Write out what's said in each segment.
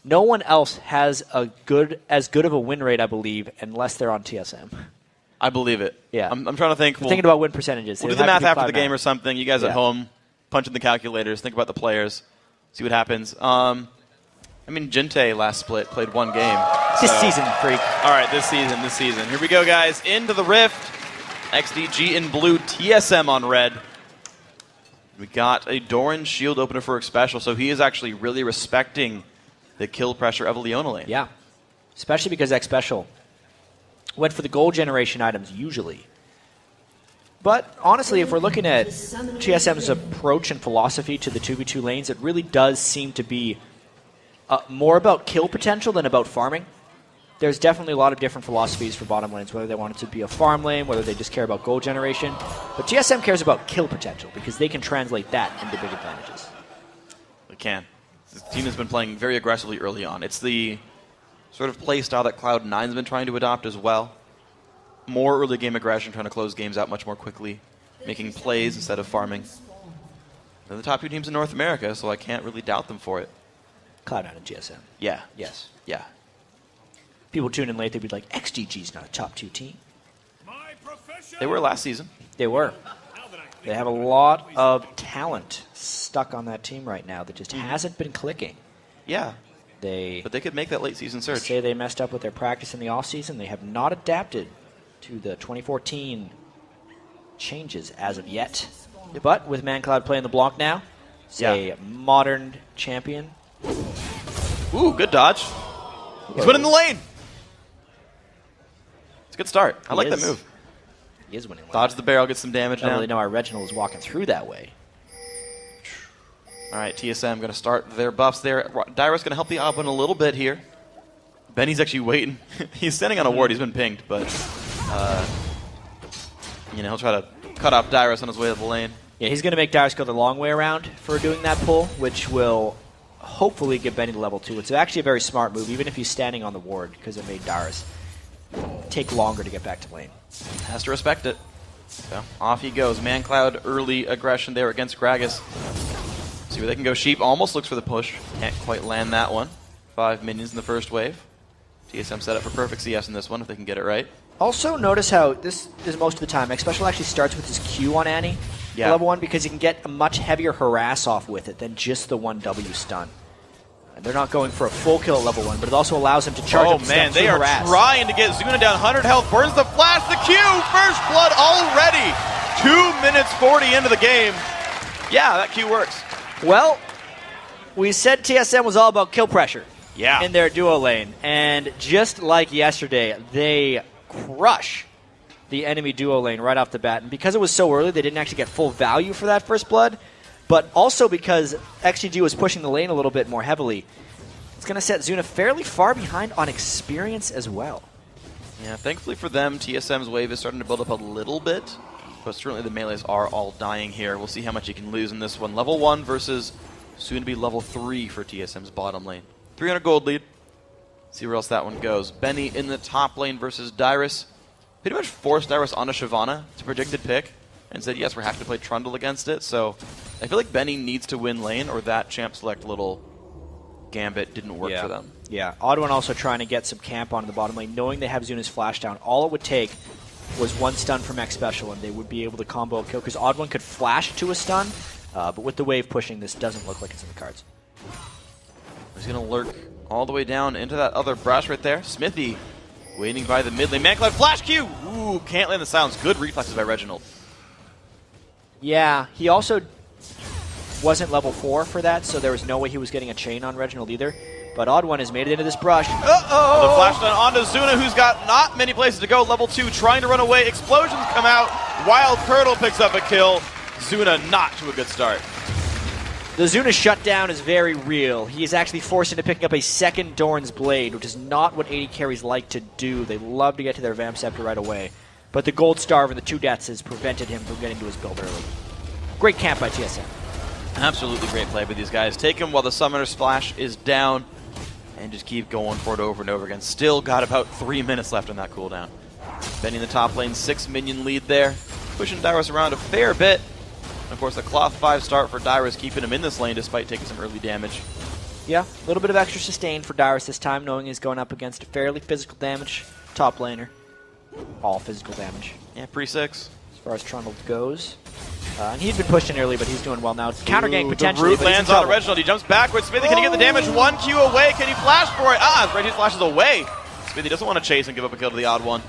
No one else has as good of a win rate, I believe, unless they're on TSM. I believe it. Yeah. I'm trying to think. Thinking about win percentages. We'll do the math after the game or something. You guys Yeah. at home, punch in the calculators, think about the players, see what happens. Jinte last split played one game. This season, freak. All right, this season. Here we go, guys. Into the Rift. XDG in blue, TSM on red. We got a Doran shield opener for Special, so he is actually really respecting the kill pressure of a Leona lane. Yeah, especially because X Special went for the gold generation items usually. But honestly, if we're looking at TSM's approach and philosophy to the 2v2 lanes, it really does seem to be more about kill potential than about farming. There's definitely a lot of different philosophies for bottom lanes, whether they want it to be a farm lane, whether they just care about gold generation. But TSM cares about kill potential because they can translate that into big advantages. They can. This team has been playing very aggressively early on. It's the sort of play style that Cloud9's been trying to adopt as well. More early game aggression, trying to close games out much more quickly, making plays instead of farming. They're the top two teams in North America, so I can't really doubt them for it. Cloud9 and GSM. Yeah. Yes. Yeah. People tune in late, they'd be like, XDG's not a top 2 team. They were last season. They were. They have a lot of talent stuck on that team right now that just hasn't been clicking. Yeah. But they could make that late season surge. Say they messed up with their practice in the offseason. They have not adapted to the 2014 changes as of yet. But with ManCloud playing the block now, it's a modern champion. Ooh, good dodge. He's winning the lane. It's a good start. I like that move. He is winning. Dodge the barrel, get some damage I don't down. really know why Reginald was walking through that way. All right, TSM going to start their buffs there. Dyrus going to help the Oblin a little bit here. Benny's actually waiting. He's standing on a ward. He's been pinged, but he'll try to cut off Dyrus on his way to the lane. Yeah, he's going to make Dyrus go the long way around for doing that pull, which will hopefully get Benny to level 2. It's actually a very smart move, even if he's standing on the ward, because it made Dyrus take longer to get back to lane. Has to respect it. So off he goes. ManCloud early aggression there against Gragas. See where they can go. Sheep almost looks for the push. Can't quite land that one. 5 minions in the first wave. TSM set up for perfect CS in this one if they can get it right. Also, notice how this is most of the time. X Special actually starts with his Q on Annie. Yeah. Level 1 because you can get a much heavier harass off with it than just the 1W stun. And they're not going for a full kill at level 1, but it also allows them to charge up man, they are harass. trying to get Zuna down. 100 health, burns the flash, the Q, first blood already. 2 minutes 40 into the game. Yeah, that Q works. Well, we said TSM was all about kill pressure in their duo lane. And just like yesterday, they crush the enemy duo lane right off the bat. And because it was so early, they didn't actually get full value for that first blood. But also because XGG was pushing the lane a little bit more heavily, it's going to set Zuna fairly far behind on experience as well. Yeah, thankfully for them, TSM's wave is starting to build up a little bit. But certainly the melees are all dying here. We'll see how much he can lose in this one. Level 1 versus soon to be level 3 for TSM's bottom lane. 300 gold lead. See where else that one goes. Benny in the top lane versus Dyrus. Pretty much forced Dyrus onto Shyvana to predicted pick and said, yes, we're happy to play Trundle against it. So I feel like Benny needs to win lane or that champ select little gambit didn't work for them. Yeah, Oddone also trying to get some camp onto the bottom lane, knowing they have Zuna's flash down. All it would take was one stun from X Special, and they would be able to combo a kill, because Oddone could flash to a stun, but with the wave pushing, this doesn't look like it's in the cards. He's going to lurk all the way down into that other brush right there. Smithy waiting by the mid lane. ManCloud flash Q! Ooh, can't land the sounds. Good reflexes by Reginald. Yeah, he also wasn't level 4 for that, so there was no way he was getting a chain on Reginald either. But Oddone has made it into this brush. Uh-oh! The flash down onto Zuna, who's got not many places to go. Level 2, trying to run away. Explosions come out. Wild Curdle picks up a kill. Zuna not to a good start. The Zuna shutdown is very real. He is actually forced into picking up a second Doran's Blade, which is not what AD carries like to do. They love to get to their Vamp Scepter right away. But the Gold Starve and the 2 deaths has prevented him from getting to his build early. Great camp by TSM. Absolutely great play by these guys. Take him while the Summoner Splash is down and just keep going for it over and over again. Still got about 3 minutes left on that cooldown. Benny in the top lane, 6 minion lead there. Pushing Dyrus around a fair bit. And of course, the Cloth 5 start for Dyrus, keeping him in this lane despite taking some early damage. Yeah, a little bit of extra sustain for Dyrus this time, knowing he's going up against a fairly physical damage top laner. All physical damage. Yeah, pre-6. As far as Trundle goes. And he'd been pushed in early, but he's doing well now. Counter gank The potentially, root but he's in lands on trouble. Reginald. He jumps backwards. Smithy, can he get the damage? 1 Q away. Can he flash for it? Reggie flashes away. Smithy doesn't want to chase and give up a kill to the odd one.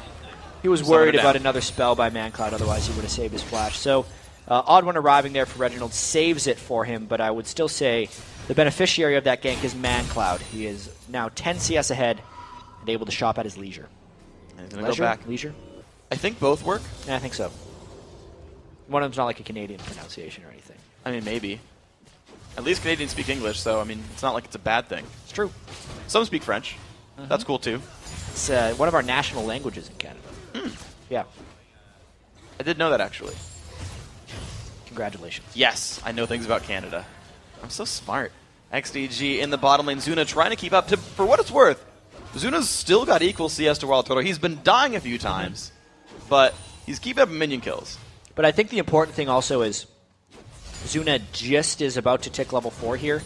He was worried about another spell by ManCloud, otherwise he would have saved his flash. So, odd one arriving there for Reginald saves it for him, but I would still say the beneficiary of that gank is ManCloud. He is now 10 CS ahead and able to shop at his leisure. And he's going to go back. Leisure? I think both work. Yeah, I think so. One of them's not like a Canadian pronunciation or anything. I mean, maybe. At least Canadians speak English, so I mean, it's not like it's a bad thing. It's true. Some speak French. That's cool too. It's one of our national languages in Canada. Yeah. I did know that actually. Congratulations. Yes, I know things about Canada. I'm so smart. XDG in the bottom lane. Zuna trying to keep up. For what it's worth, Zuna's still got equal CS to Wild Turtle. He's been dying a few times, but he's keeping up minion kills. But I think the important thing also is Zuna just is about to tick level 4 here,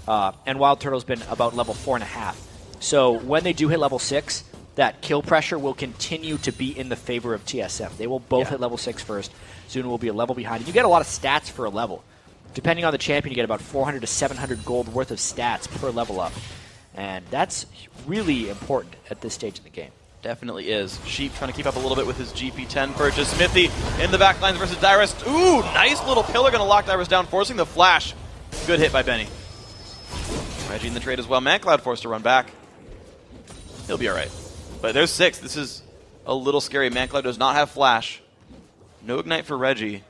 and Wild Turtle's been about level 4.5. So when they do hit level 6, that kill pressure will continue to be in the favor of TSM. They will both hit level 6 first. Zuna will be a level behind. And you get a lot of stats for a level. Depending on the champion, you get about 400 to 700 gold worth of stats per level up. And that's really important at this stage in the game. Definitely is. Sheep trying to keep up a little bit with his GP10 purchase. Smithy in the back lines versus Dyrus. Ooh, nice little pillar. Going to lock Dyrus down, forcing the flash. Good hit by Benny. Reggie in the trade as well. ManCloud forced to run back. He'll be all right. But there's 6. This is a little scary. ManCloud does not have flash. No ignite for Reggie.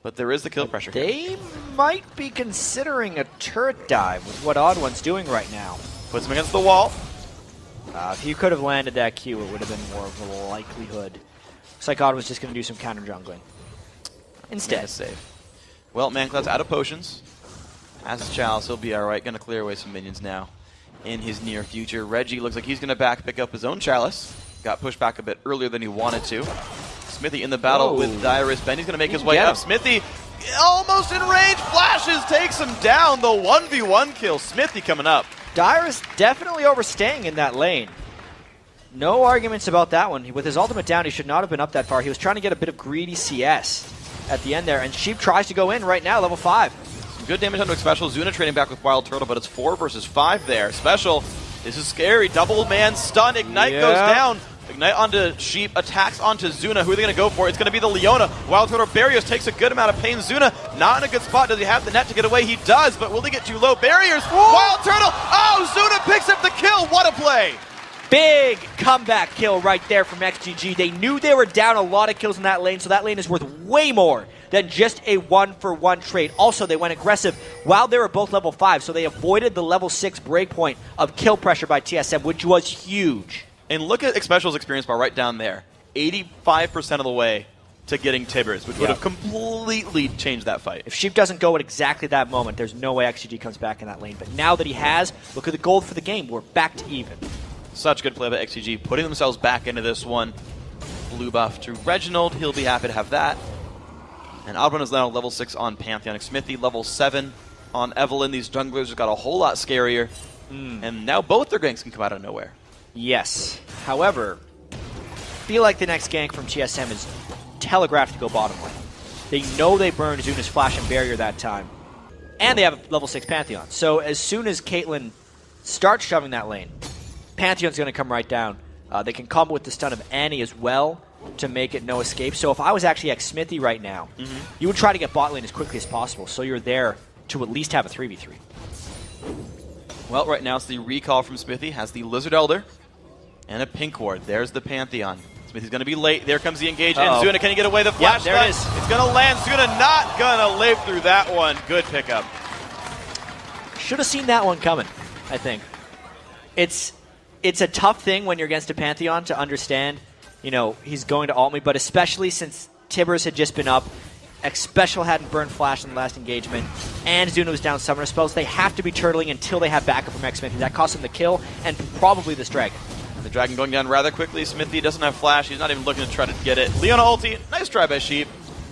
But there is the kill pressure here. They might be considering a turret dive with what Odd One's doing right now. Puts him against the wall. If he could have landed that Q, it would have been more of a likelihood. Looks like Odd was just going to do some counter jungling. Instead. Save. Well, ManCloud's out of potions. Has his chalice, he'll be alright. Going to clear away some minions now in his near future. Reggie looks like he's going to pick up his own chalice. Got pushed back a bit earlier than he wanted to. Smithy in the battle with Dyrus. Benny's going to make his way up. Smithy almost in range. Flashes, takes him down. The 1v1 kill. Smithy coming up. Dyrus definitely overstaying in that lane. No arguments about that one. With his ultimate down, he should not have been up that far. He was trying to get a bit of greedy CS at the end there, and Sheep tries to go in right now, level 5. Some good damage onto Special. Zuna trading back with Wild Turtle, but it's 4 versus 5 there. Special, this is scary. Double man stun. Ignite goes down. Ignite onto Sheep, attacks onto Zuna. Who are they going to go for? It's going to be the Leona. Wild Turtle Barriers takes a good amount of pain. Zuna not in a good spot. Does he have the net to get away? He does, but will he get too low? Barriers. Wild Turtle. Oh, Zuna picks up the kill. What a play. Big comeback kill right there from XGG. They knew they were down a lot of kills in that lane, so that lane is worth way more than just a 1-for-1 trade. Also, they went aggressive while they were both level 5, so they avoided the level 6 breakpoint of kill pressure by TSM, which was huge. And look at Special's experience bar right down there. 85% of the way to getting Tibbers, which would have completely changed that fight. If Sheep doesn't go at exactly that moment, there's no way XGG comes back in that lane. But now that he has, look at the gold for the game. We're back to even. Such good play by XGG, putting themselves back into this one. Blue buff to Reginald. He'll be happy to have that. And Oddrun is now level 6 on Pantheon. Smithy level 7 on Evelyn. These junglers just got a whole lot scarier. And now both their ganks can come out of nowhere. Yes. However, I feel like the next gank from TSM is telegraphed to go bottom lane. They know they burned Zuna's flash and barrier that time. And they have a level 6 Pantheon. So as soon as Caitlyn starts shoving that lane, Pantheon's going to come right down. They can combo with the stun of Annie as well to make it no escape. So if I was actually Smithy right now, you would try to get bot lane as quickly as possible so you're there to at least have a 3v3. Well, right now it's the recall from Smithy. Has the Lizard Elder and a Pink Ward. There's the Pantheon. Smithy's going to be late. There comes the engage. And Zuna, can he get away? The flash there it is. It's going to land. Zuna not going to live through that one. Good pickup. Should have seen that one coming, I think. It's a tough thing when you're against a Pantheon to understand, you know, he's going to ult me, but especially since Tibbers had just been up, X-Special hadn't burned flash in the last engagement, and Zuna was down summoner spells, they have to be turtling until they have backup from X-Smithy. That cost him the kill, and probably this dragon. The dragon going down rather quickly. Smithy doesn't have flash. He's not even looking to try to get it. Leona ulti. Nice try by Sheep.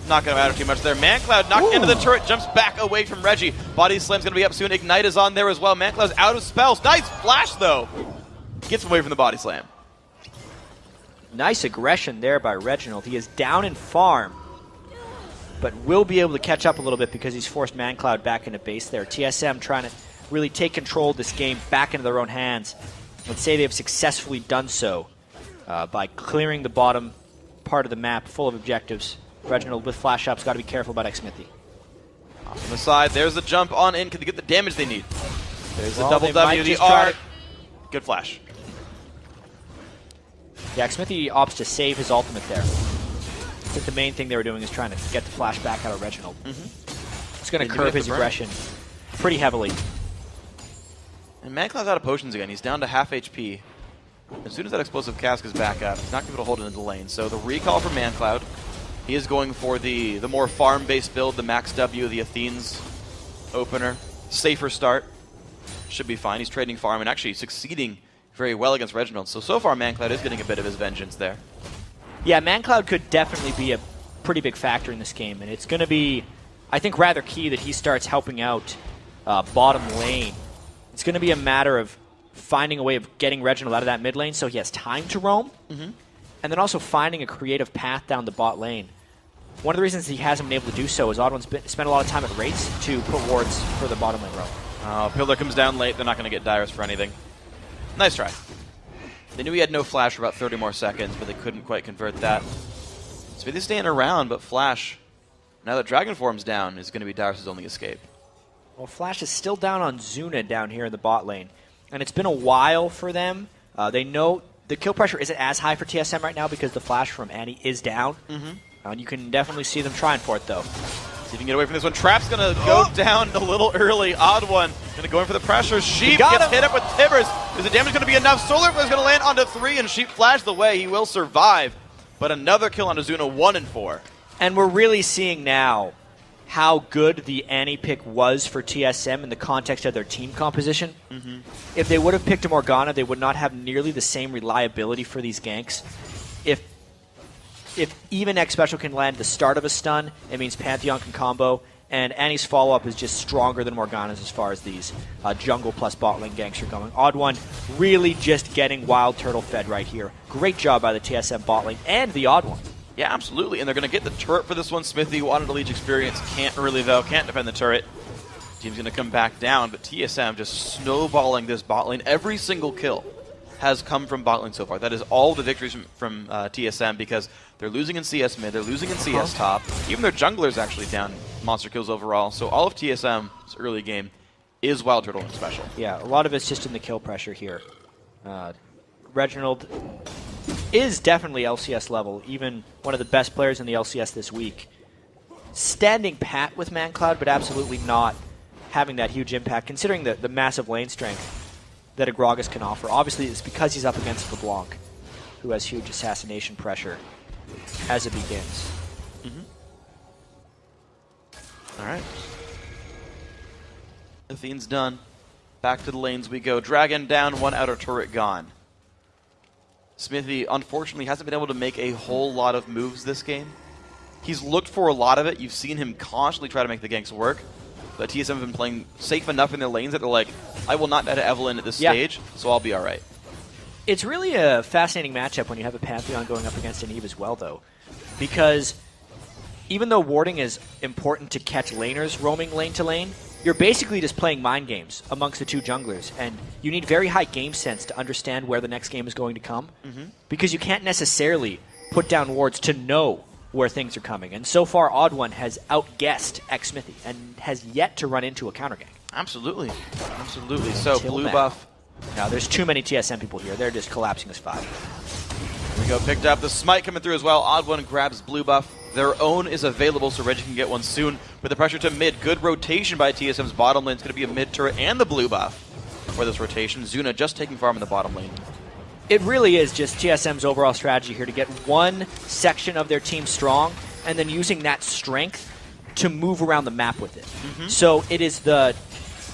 not going to matter too much there. ManCloud knocked into the turret, jumps back away from Reggie. Body Slam's going to be up soon. Ignite is on there as well. ManCloud's out of spells. Nice flash, though. Gets away from the Body Slam. Nice aggression there by Reginald. He is down in farm, but will be able to catch up a little bit because he's forced ManCloud back into base there. TSM trying to really take control of this game back into their own hands. Let's say they've successfully done so by clearing the bottom part of the map full of objectives. Reginald with flash up's got to be careful about Xmithy. Off on the side, there's the jump on in. Can they get the damage they need? There's the double they W, might the just R. Good flash. Yeah, Xmithy opts to save his ultimate there. I think the main thing they were doing is trying to get the flash back out of Reginald. It's going to curb his aggression pretty heavily. And ManCloud's out of potions again. He's down to half HP. As soon as that explosive cask is back up, he's not going to be able to hold it into the lane. So the recall from ManCloud. He is going for the more farm-based build, the Max W, the Athene's opener. Safer start. Should be fine. He's trading farm and actually succeeding very well against Reginald. So far, ManCloud is getting a bit of his vengeance there. Yeah, ManCloud could definitely be a pretty big factor in this game, and it's going to be, I think, rather key that he starts helping out bottom lane. It's going to be a matter of finding a way of getting Reginald out of that mid lane so he has time to roam, and then also finding a creative path down the bot lane. One of the reasons he hasn't been able to do so is Odd1's spent a lot of time at rates to put wards for the bottom lane roam. Oh, Pillar comes down late. They're not going to get Dyrus for anything. Nice try. They knew he had no flash for about 30 more seconds, but they couldn't quite convert that. So he's staying around, but flash, now that Dragon Form's down, is going to be Dyrus' only escape. Well, Flash is still down on Zuna down here in the bot lane, and it's been a while for them. They know the kill pressure isn't as high for TSM right now because the flash from Annie is down. And you can definitely see them trying for it, though. See if you can get away from this one. Trap's going to go down a little early. Odd1 going to go in for the pressure. Sheep gets hit up with Tibbers. Is the damage going to be enough? Solar is going to land onto 3, and Sheep flashed the way. He will survive. But another kill on Azuna, 1 and 4. And we're really seeing now how good the Annie pick was for TSM in the context of their team composition. If they would have picked a Morgana, they would not have nearly the same reliability for these ganks. If even X Special can land the start of a stun, it means Pantheon can combo, and Annie's follow-up is just stronger than Morgana's as far as these jungle plus bot lane ganks are going. Odd1 really just getting Wild Turtle fed right here. Great job by the TSM bot lane and the Odd1. Yeah, absolutely, and they're going to get the turret for this one. Smithy wanted a Leech experience, can't really though, can't defend the turret. Team's going to come back down, but TSM just snowballing this bot lane. Every single kill has come from bot lane so far. That is all the victories from TSM because they're losing in CS mid, they're losing in CS top. Even their jungler's actually down monster kills overall. So all of TSM's early game is Wild Turtle and Special. Yeah, a lot of it's just in the kill pressure here. Reginald is definitely LCS level, even one of the best players in the LCS this week. Standing pat with ManCloud, but absolutely not having that huge impact, considering the massive lane strength that Agragas can offer. Obviously, it's because he's up against LeBlanc, who has huge assassination pressure as it begins. All right. Athene's done. Back to the lanes we go. Dragon down, 1 outer turret gone. Smithy, unfortunately, hasn't been able to make a whole lot of moves this game. He's looked for a lot of it. You've seen him constantly try to make the ganks work. But TSM have been playing safe enough in their lanes that they're like, I will not net Evelynn at this stage, so I'll be all right. It's really a fascinating matchup when you have a Pantheon going up against an Eve as well, though. Because even though warding is important to catch laners roaming lane to lane, you're basically just playing mind games amongst the two junglers. And you need very high game sense to understand where the next game is going to come. Because you can't necessarily put down wards to know where things are coming. And so far, Odd1 has outguessed Xmithy and has yet to run into a counter gank. Absolutely. Absolutely. So, blue buff. Now, there's too many TSM people here. They're just collapsing as 5. Here we go. Picked up. The smite coming through as well. Odd1 grabs blue buff. Their own is available, so Reggie can get one soon. With the pressure to mid. Good rotation by TSM's bottom lane. It's going to be a mid turret and the blue buff for this rotation. Zuna just taking farm in the bottom lane. It really is just TSM's overall strategy here to get one section of their team strong and then using that strength to move around the map with it. So it is the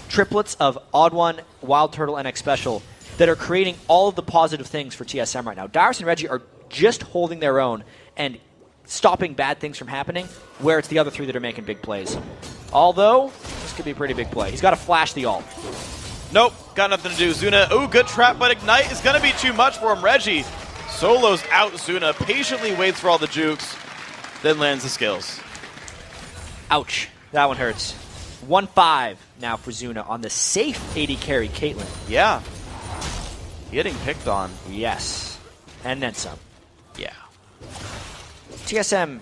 triplets of Odd1, Wild Turtle, and X Special that are creating all of the positive things for TSM right now. Dyrus and Reggie are just holding their own and stopping bad things from happening, where it's the other three that are making big plays. Although, this could be a pretty big play. He's got to flash the ult. Nope, got nothing to do. Zuna, ooh, good trap, but Ignite is going to be too much for him. Reggie solos out Zuna, patiently waits for all the jukes, then lands the skills. Ouch. That one hurts. 1-5 now for Zuna on the safe AD carry, Caitlyn. Yeah. Getting picked on. Yes. And then some. Yeah. TSM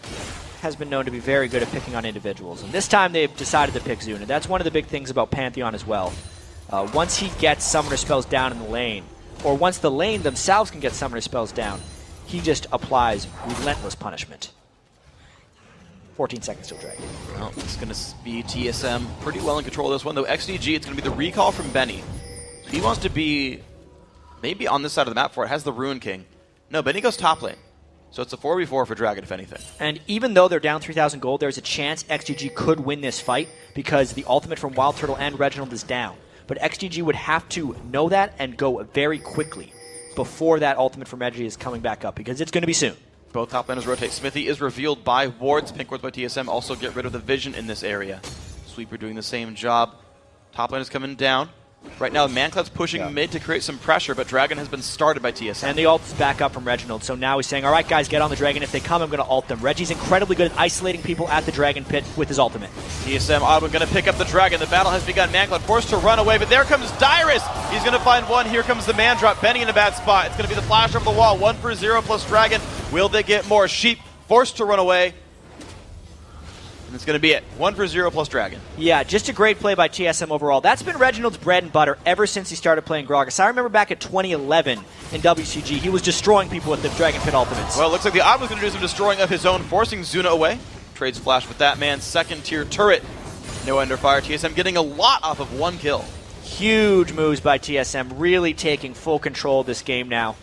has been known to be very good at picking on individuals, and this time they've decided to pick Zuna. That's one of the big things about Pantheon as well. Once he gets summoner spells down in the lane, or once the lane themselves can get summoner spells down, he just applies relentless punishment. 14 seconds till Dragon. Well, it's going to be TSM pretty well in control of this one, though XDG, it's going to be the recall from Benny. He wants to be maybe on this side of the map for it. Has the Ruin King. No, Benny goes top lane. So it's a 4v4 for Dragon, if anything. And even though they're down 3,000 gold, there's a chance XDG could win this fight because the ultimate from Wild Turtle and Reginald is down. But XDG would have to know that and go very quickly before that ultimate from Reggie is coming back up, because it's going to be soon. Both top laners rotate. Smithy is revealed by wards. Pink wards by TSM. Also get rid of the vision in this area. Sweeper doing the same job. Top lane is coming down. Right now, Mancloud's pushing mid to create some pressure, but Dragon has been started by TSM. And the ult is back up from Reginald, so now he's saying, all right, guys, get on the Dragon. If they come, I'm going to ult them. Reggie's incredibly good at isolating people at the Dragon pit with his ultimate. TSM Oddwin going to pick up the Dragon. The battle has begun. Mancloud forced to run away, but there comes Dyrus. He's going to find one. Here comes the man drop. Benny in a bad spot. It's going to be the flash over the wall. 1-for-0 plus Dragon. Will they get more? Sheep forced to run away. And it's going to be it. 1-for-0 plus Dragon. Yeah, just a great play by TSM overall. That's been Reginald's bread and butter ever since he started playing Gragas. I remember back at 2011 in WCG, he was destroying people with the Dragon Pit ultimates. Well, it looks like the Odd was going to do some destroying of his own, forcing Zuna away. Trades flash with that man. Second tier turret. No under fire. TSM getting a lot off of one kill. Huge moves by TSM, really taking full control of this game now.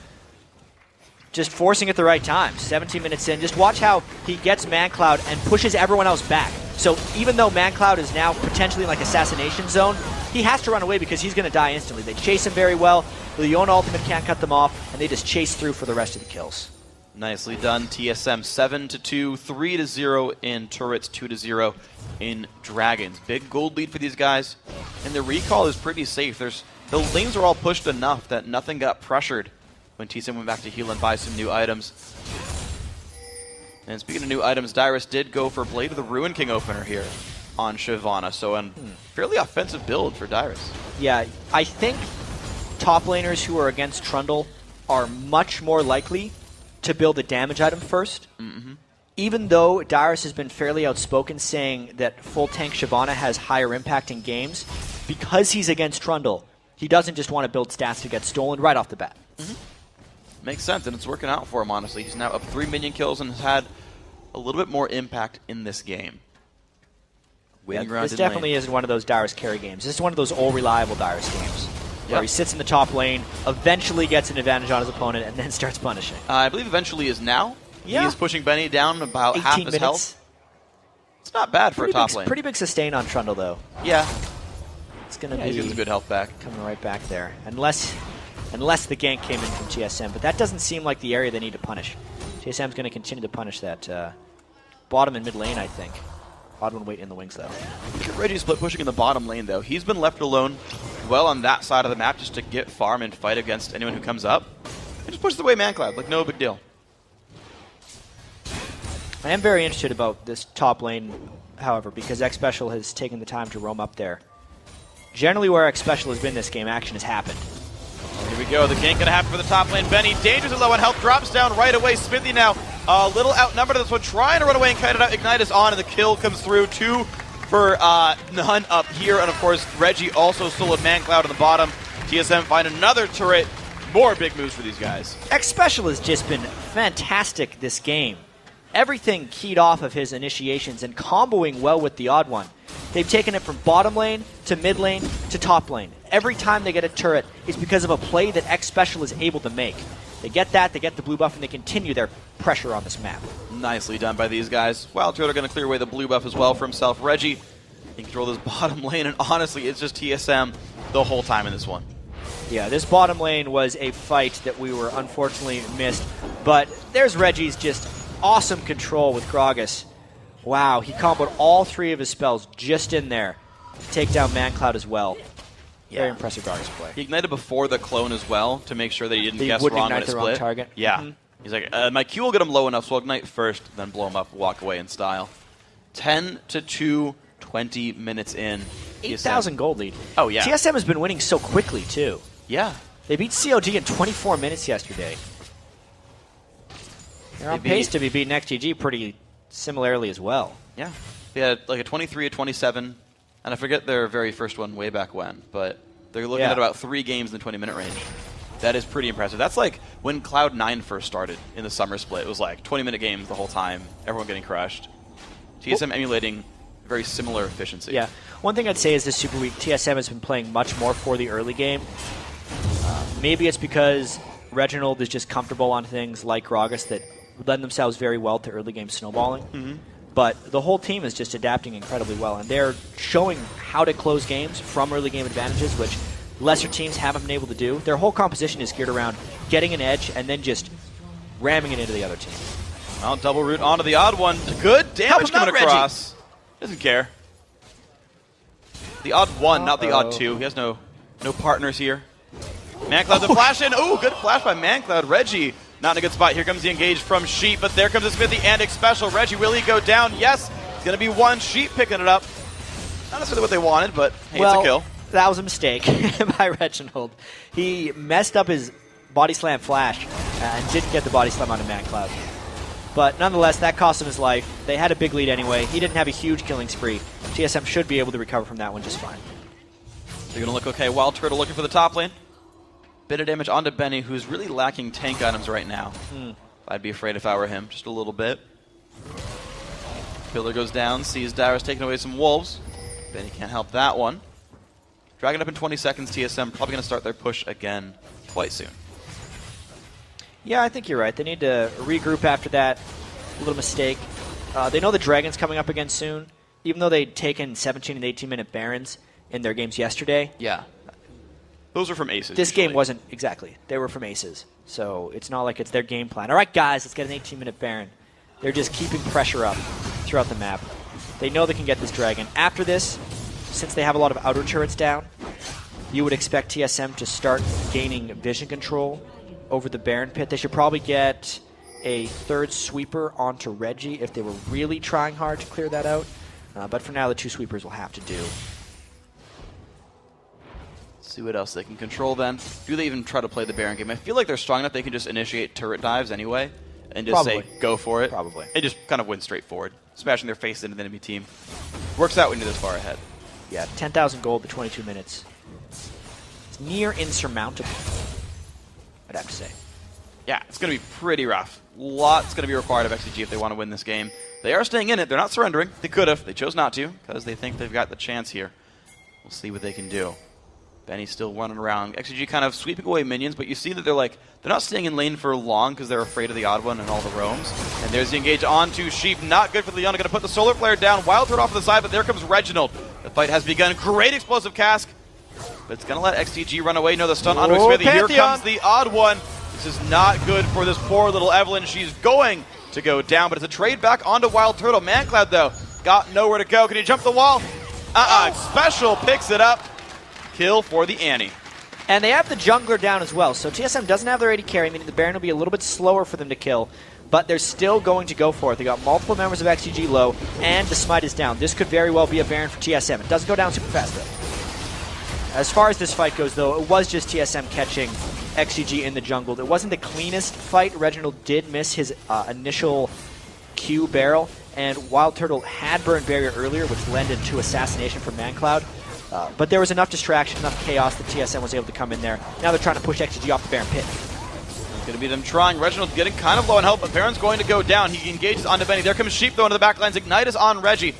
Just forcing at the right time. 17 minutes in. Just watch how he gets Mancloud and pushes everyone else back. So even though Mancloud is now potentially in like assassination zone, he has to run away because he's going to die instantly. They chase him very well. The Leona ultimate can't cut them off, and they just chase through for the rest of the kills. Nicely done. TSM 7-2, 3-0 in turrets, 2-0 in dragons. Big gold lead for these guys, and the recall is pretty safe. The lanes are all pushed enough that nothing got pressured when TSM went back to heal and buy some new items. And speaking of new items, Dyrus did go for Blade of the Ruin King opener here on Shyvana, so a fairly offensive build for Dyrus. Yeah, I think top laners who are against Trundle are much more likely to build a damage item first. Even though Dyrus has been fairly outspoken saying that full tank Shyvana has higher impact in games, because he's against Trundle, he doesn't just want to build stats to get stolen right off the bat. Makes sense, and it's working out for him, honestly. He's now up 3 minion kills and has had a little bit more impact in this game. This definitely isn't one of those Dyrus carry games. This is one of those old reliable Dyrus games where he sits in the top lane, eventually gets an advantage on his opponent, and then starts punishing. I believe eventually is now. Yeah. He is pushing Benny down about half his minutes. Health. It's not bad for a top lane. Pretty big sustain on Trundle, though. Yeah. It's going to He gets a good health back. Coming right back there. Unless the gank came in from TSM, but that doesn't seem like the area they need to punish. TSM's going to continue to punish that bottom and mid lane, I think. Odd one wait in the wings, though. Reggie split pushing in the bottom lane, though. He's been left alone well on that side of the map just to get farm and fight against anyone who comes up. And just pushes away Mancloud, like no big deal. I am very interested about this top lane, however, because X-Special has taken the time to roam up there. Generally where X-Special has been this game, action has happened. Here we go, the gank going to happen for the top lane. Benny, dangerously low on health, drops down right away. Smithy now a little outnumbered in this one, trying to run away and kite it out. Ignite is on, and the kill comes through. 2 for none up here, and of course, Reggie also soloed Mancloud on the bottom. TSM find another turret. More big moves for these guys. X-Special has just been fantastic this game. Everything keyed off of his initiations and comboing well with the odd one. They've taken it from bottom lane to mid lane to top lane. Every time they get a turret, it's because of a play that X-Special is able to make. They get that, they get the blue buff, and they continue their pressure on this map. Nicely done by these guys. Wild Turtle going to clear away the blue buff as well for himself. Reggie in control of this bottom lane, and honestly, it's just TSM the whole time in this one. Yeah, this bottom lane was a fight that we were unfortunately missed, but there's Reggie's just awesome control with Gragas. Wow, he comboed all 3 of his spells just in there to take down ManCloud as well. Very impressive Gragas play. He ignited before the clone as well to make sure that he didn't guess wouldn't wrong when ignite it the wrong split. target. Yeah. He's like, my Q will get him low enough, so I'll ignite first, then blow him up, walk away in style. 10-2, 20 minutes in. 8,000 gold lead. Oh, yeah. TSM has been winning so quickly, too. Yeah. They beat COD in 24 minutes yesterday. They're on pace to be beating XDG pretty similarly as well. Yeah. They had like a 23, a 27, and I forget their very first one way back when, but they're looking at about 3 games in the 20-minute range. That is pretty impressive. That's like when Cloud9 first started in the summer split. It was like 20-minute games the whole time, everyone getting crushed. TSM emulating very similar efficiency. Yeah. One thing I'd say is this Super Week, TSM has been playing much more for the early game. Maybe it's because Reginald is just comfortable on things like Gragas that lend themselves very well to early game snowballing. But the whole team is just adapting incredibly well, and they're showing how to close games from early game advantages, which lesser teams haven't been able to do. Their whole composition is geared around getting an edge and then just ramming it into the other team. Well, double root onto the odd one. Good damage coming across. Doesn't care. The odd one, not the odd 2. He has no partners here. ManCloud's a flash in. Ooh, good flash by ManCloud. Reggie not in a good spot. Here comes the engage from Sheep, but there comes the Smithy and X special. Reggie, will he go down? Yes. It's going to be 1. Sheep picking it up. Not necessarily what they wanted, but hey, it's a kill. That was a mistake by Reginald. He messed up his body slam flash and didn't get the body slam onto ManCloud. But nonetheless, that cost him his life. They had a big lead anyway. He didn't have a huge killing spree. TSM should be able to recover from that one just fine. They're going to look okay. Wild Turtle looking for the top lane. Bit of damage onto Benny, who's really lacking tank items right now. I'd be afraid if I were him, just a little bit. Pillar goes down, sees Dyrus taking away some wolves. Benny can't help that one. Dragging up in 20 seconds, TSM probably going to start their push again quite soon. Yeah, I think you're right. They need to regroup after that little mistake. They know the Dragon's coming up again soon. Even though they'd taken 17 and 18-minute Barons in their games yesterday. Yeah. Those are from Aces. This game wasn't, exactly. They were from Aces. So it's not like it's their game plan. All right, guys, let's get an 18-minute Baron. They're just keeping pressure up throughout the map. They know they can get this Dragon. After this, since they have a lot of outer turrets down, you would expect TSM to start gaining vision control over the Baron pit. They should probably get a 3rd sweeper onto Reggie if they were really trying hard to clear that out. But for now, the 2 sweepers will have to do. See what else they can control then. Do they even try to play the Baron game? I feel like they're strong enough they can just initiate turret dives anyway and just say, go for it. Probably. And just kind of win straight forward, smashing their face into the enemy team. Works out when you're this far ahead. Yeah, 10,000 gold to 22 minutes. It's near insurmountable, I'd have to say. Yeah, it's going to be pretty rough. Lots going to be required of XDG if they want to win this game. They are staying in it. They're not surrendering. They could have. They chose not to because they think they've got the chance here. We'll see what they can do. Benny's still running around. XDG kind of sweeping away minions, but you see that they're not staying in lane for long because they're afraid of the odd one and all the roams. And there's the engage onto Sheep. Not good for Leona. Going to put the solar flare down. Wild Turret off to the side, but there comes Reginald. The fight has begun. Great explosive cask. But it's going to let XDG run away. No, the stun onto Smithy. Here comes the odd one. This is not good for this poor little Evelyn. She's going to go down, but it's a trade back onto Wild Turtle. ManCloud, though, got nowhere to go. Can he jump the wall? Special picks it up. Kill for the Annie. And they have the jungler down as well, so TSM doesn't have their AD carry, meaning the Baron will be a little bit slower for them to kill, but they're still going to go for it. They got multiple members of XDG low, and the smite is down. This could very well be a Baron for TSM. It doesn't go down super fast, though. As far as this fight goes, though, it was just TSM catching XDG in the jungle. It wasn't the cleanest fight. Reginald did miss his initial Q barrel, and Wild Turtle had burned barrier earlier, which led into assassination from ManCloud. But there was enough distraction, enough chaos that TSM was able to come in there. Now they're trying to push XDG off the Baron pit. It's going to be them trying. Reginald's getting kind of low on health, but Baron's going to go down. He engages onto Benny. There comes Sheep, though, into the back lines. Ignite is on Reggie.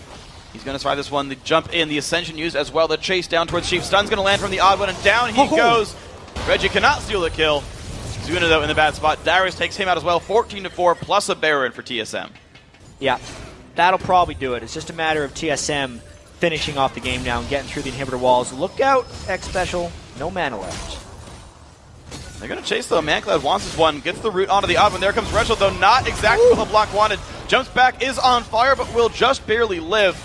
He's going to survive this one. The jump in, the Ascension used as well. The chase down towards Sheep. Stun's going to land from the odd one, and down he goes. Reggie cannot steal the kill. Zuna, though, in the bad spot. Darius takes him out as well. 14-4, plus a Baron for TSM. Yeah, that'll probably do it. It's just a matter of TSM finishing off the game now and getting through the inhibitor walls. Look out, X Special. No mana left. They're going to chase, though. ManCloud wants this one. Gets the root onto the odd one. There comes Reginald, though. Not exactly what the block wanted. Jumps back, is on fire, but will just barely live.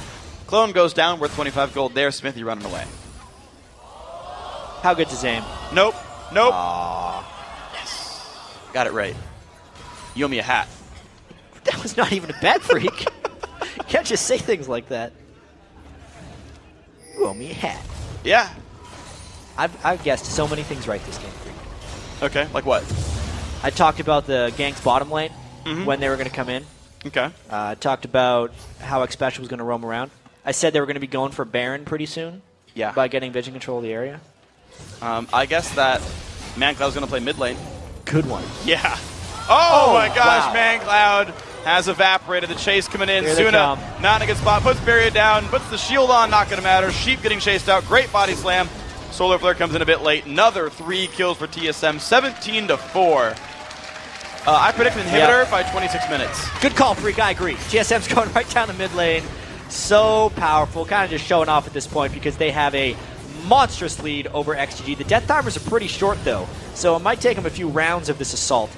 Clone goes down, worth 25 gold there. Smithy running away. How good's his aim? Nope. Nope. Yes. Got it right. You owe me a hat. That was not even a bet, Freak. You can't just say things like that. You owe me a hat. Yeah. I've guessed so many things right this game, Freak. Okay, like what? I talked about the gank's bottom lane when they were going to come in. Okay. I talked about how XSpecial was going to roam around. I said they were going to be going for Baron pretty soon. Yeah. By getting vision control of the area. I guess that ManCloud's going to play mid lane. Good one. Yeah. Oh my gosh, wow. ManCloud has evaporated. The chase coming in. Here they Suna, come. not in a good spot. Puts barrier down. Puts the shield on. Not going to matter. Sheep getting chased out. Great body slam. Solar Flare comes in a bit late. Another 3 kills for TSM. 17-4. I predict an inhibitor by 26 minutes. Good call, Freak. I agree. TSM's going right down the mid lane. So powerful. Kind of just showing off at this point because they have a monstrous lead over XDG. The death timers are pretty short, though, so it might take them a few rounds of this assault.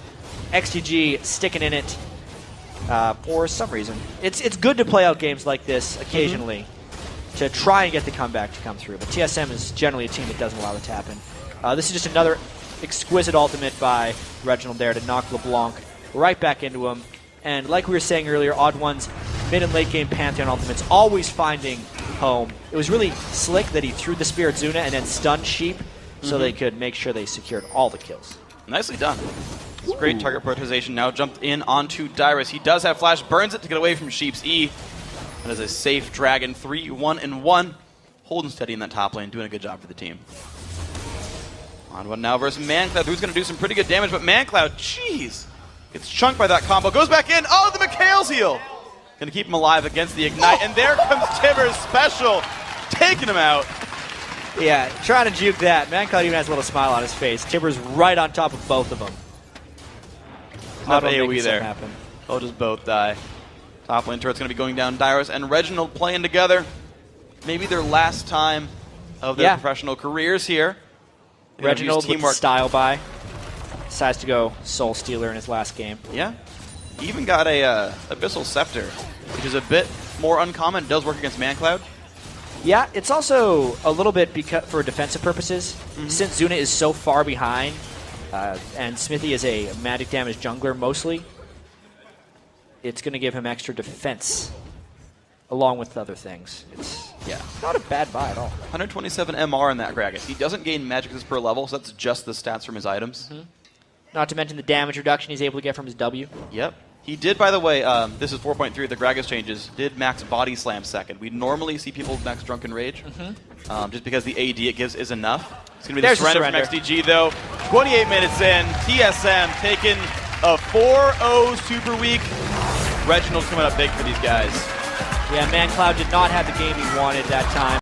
XDG sticking in it for some reason. It's good to play out games like this occasionally to try and get the comeback to come through, but TSM is generally a team that doesn't allow it to happen. This is just another exquisite ultimate by Reginald there to knock LeBlanc right back into him. And like we were saying earlier, Odd One's mid and late game Pantheon ultimates always finding home. It was really slick that he threw the Spirit Zuna and then stunned Sheep so they could make sure they secured all the kills. Nicely done. It's great target prioritization. Now jumped in onto Dyrus. He does have flash, burns it to get away from Sheep's E. That is a safe Dragon. 3-1-1. Holding steady in that top lane, doing a good job for the team. On one now versus ManCloud, who's going to do some pretty good damage, but ManCloud, jeez, gets chunked by that combo. Goes back in. Oh, the McHale's heal. Going to keep him alive against the Ignite. And there comes Tibbers special, taking him out. Yeah, trying to juke that. ManCloud even has a little smile on his face. Tibbers right on top of both of them. Not AoE there. there. They'll just both die. Top lane turret's going to be going down. Dyrus and Reginald playing together. Maybe their last time of their professional careers here. Reginald with the style buy. Decides to go Soul Stealer in his last game. Yeah. He even got a Abyssal Scepter, which is a bit more uncommon. It does work against ManCloud. Yeah, it's also a little bit for defensive purposes. Since Zuna is so far behind, and Smithy is a magic damage jungler mostly, it's going to give him extra defense along with other things. It's not a bad buy at all. 127 MR in that Gragas. He doesn't gain magic resist per level, so that's just the stats from his items. Not to mention the damage reduction he's able to get from his W. Yep. He did, by the way, this is 4.3 of the Gragas changes, did max Body Slam second. We normally see people max Drunken Rage, just because the AD it gives is enough. It's going to be the surrender from XDG, though. 28 minutes in, TSM taking a 4-0 Super Week. Reginald coming up big for these guys. Yeah, ManCloud did not have the game he wanted that time.